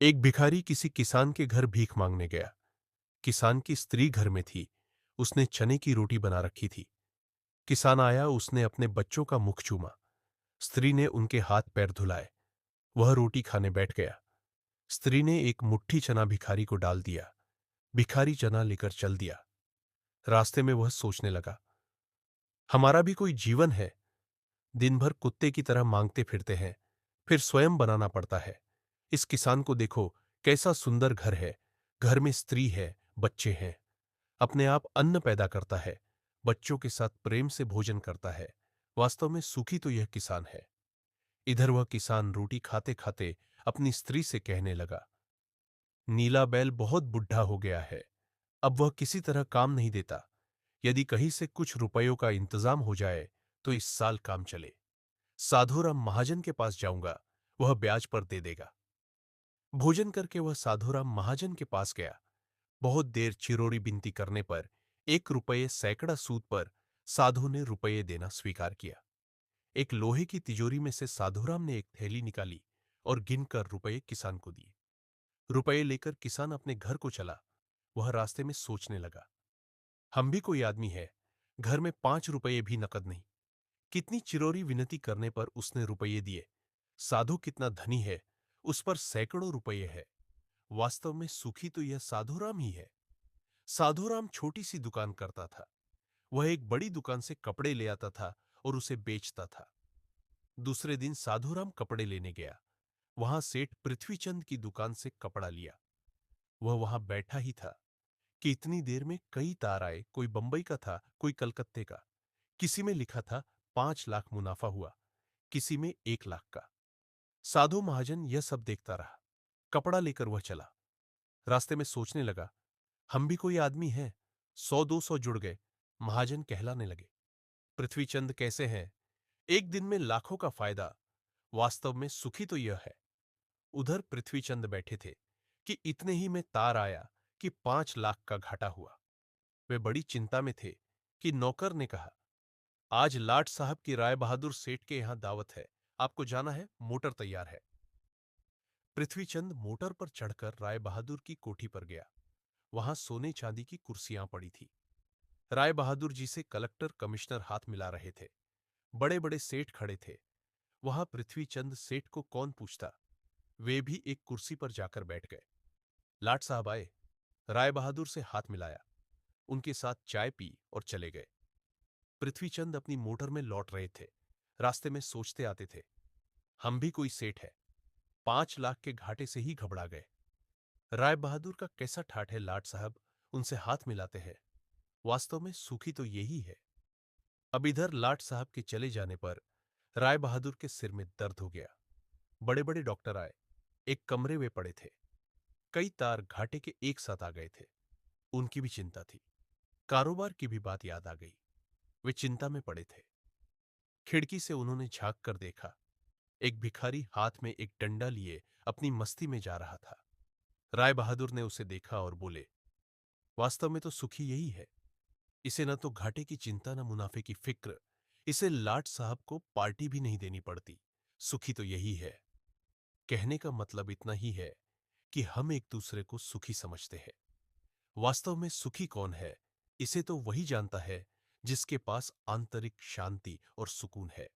एक भिखारी किसी किसान के घर भीख मांगने गया। किसान की स्त्री घर में थी। उसने चने की रोटी बना रखी थी। किसान आया, उसने अपने बच्चों का मुख चूमा। स्त्री ने उनके हाथ पैर धुलाए। वह रोटी खाने बैठ गया। स्त्री ने एक मुट्ठी चना भिखारी को डाल दिया। भिखारी चना लेकर चल दिया। रास्ते में वह सोचने लगा, हमारा भी कोई जीवन है। दिन भर कुत्ते की तरह मांगते फिरते हैं, फिर स्वयं बनाना पड़ता है। इस किसान को देखो, कैसा सुंदर घर है। घर में स्त्री है, बच्चे हैं। अपने आप अन्न पैदा करता है, बच्चों के साथ प्रेम से भोजन करता है। वास्तव में सुखी तो यह किसान है। इधर वह किसान रोटी खाते खाते अपनी स्त्री से कहने लगा, नीला बैल बहुत बुढ़ा हो गया है। अब वह किसी तरह काम नहीं देता। यदि कहीं से कुछ रुपयों का इंतजाम हो जाए तो इस साल काम चले। साधुराम महाजन के पास जाऊंगा, वह ब्याज पर दे देगा। भोजन करके वह साधुराम महाजन के पास गया। बहुत देर चिरोरी बिनती करने पर 1 रुपये सैकड़ा सूद पर साधु ने रुपये देना स्वीकार किया। एक लोहे की तिजोरी में से साधुराम ने एक थैली निकाली और गिनकर रुपये किसान को दिए। रुपये लेकर किसान अपने घर को चला। वह रास्ते में सोचने लगा, हम भी कोई आदमी है, घर में 5 रुपये भी नकद नहीं। कितनी चिरोरी विनती करने पर उसने रुपये दिए। साधु कितना धनी है, उस पर सैकड़ों रुपये है। वास्तव में सुखी तो यह साधुराम ही है। साधुराम छोटी सी दुकान करता था। वह एक बड़ी दुकान से कपड़े ले आता था और उसे बेचता था। दूसरे दिन साधुराम कपड़े लेने गया। वहां सेठ पृथ्वीचंद की दुकान से कपड़ा लिया। वह वहां बैठा ही था कि इतनी देर में कई तार आए। कोई बंबई का था, कोई कलकत्ते का। किसी में लिखा था 5 लाख मुनाफा हुआ, किसी में 1 लाख का। साधु महाजन यह सब देखता रहा। कपड़ा लेकर वह चला। रास्ते में सोचने लगा, हम भी कोई आदमी हैं। 100-200 जुड़ गए, महाजन कहलाने लगे। पृथ्वीचंद कैसे हैं? एक दिन में लाखों का फायदा। वास्तव में सुखी तो यह है। उधर पृथ्वीचंद बैठे थे कि इतने ही में तार आया कि 5 लाख का घाटा हुआ। वे बड़ी चिंता में थे कि नौकर ने कहा, आज लाट साहब की राय बहादुर सेठ के यहां दावत है, आपको जाना है, मोटर तैयार है। पृथ्वीचंद मोटर पर चढ़कर राय बहादुर की कोठी पर गया। वहां सोने चांदी की कुर्सियां पड़ी थी। राय बहादुर जी से कलेक्टर कमिश्नर हाथ मिला रहे थे। बड़े बड़े सेठ खड़े थे। वहां पृथ्वीचंद सेठ को कौन पूछता। वे भी एक कुर्सी पर जाकर बैठ गए। लाट साहब आए। राय बहादुर से हाथ मिलाया, उनके साथ चाय पी और चले गए। पृथ्वीचंद अपनी मोटर में लौट रहे थे। रास्ते में सोचते आते थे, हम भी कोई सेठ है। 5 लाख के घाटे से ही घबरा गए। राय बहादुर का कैसा ठाठ है, लाट साहब उनसे हाथ मिलाते हैं। वास्तव में सुखी तो यही है। अब इधर लाट साहब के चले जाने पर राय बहादुर के सिर में दर्द हो गया। बड़े बड़े डॉक्टर आए। एक कमरे में पड़े थे। कई तार घाटे के एक साथ आ गए थे। उनकी भी चिंता थी। कारोबार की भी बात याद आ गई। वे चिंता में पड़े थे। खिड़की से उन्होंने झांक कर देखा। एक भिखारी हाथ में एक डंडा लिए अपनी मस्ती में जा रहा था। राय बहादुर ने उसे देखा और बोले, वास्तव में तो सुखी यही है। इसे न तो घाटे की चिंता, न मुनाफे की फिक्र। इसे लाट साहब को पार्टी भी नहीं देनी पड़ती। सुखी तो यही है। कहने का मतलब इतना ही है कि हम एक दूसरे को सुखी समझते हैं। वास्तव में सुखी कौन है, इसे तो वही जानता है जिसके पास आंतरिक शांति और सुकून है।